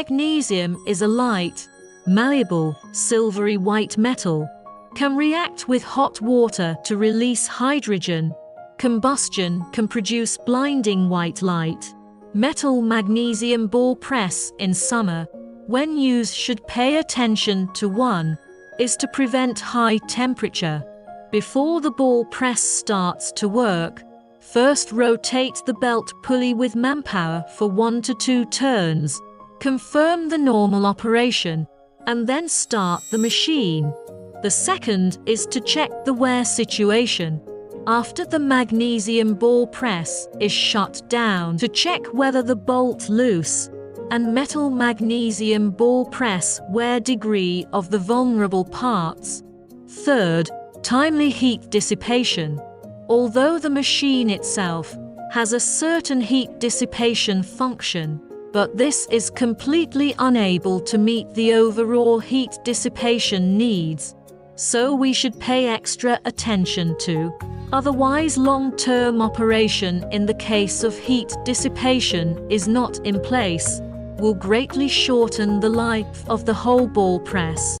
Magnesium is a light, malleable, silvery white metal, can react with hot water to release hydrogen. Combustion can produce blinding white light. Metal magnesium ball press in summer, when used, should pay attention to 1. Is to prevent high temperature. Before the ball press starts to work, first rotate the belt pulley with manpower for 1 to 2 turns. Confirm the normal operation, and then start the machine. The second is to check the wear situation. After the magnesium ball press is shut down, to check whether the bolt loose, and metal magnesium ball press wear degree of the vulnerable parts. Third, timely heat dissipation. Although the machine itself has a certain heat dissipation function, but this is completely unable to meet the overall heat dissipation needs, so we should pay extra attention to. Otherwise, long-term operation in the case of heat dissipation is not in place, will greatly shorten the life of the whole ball press.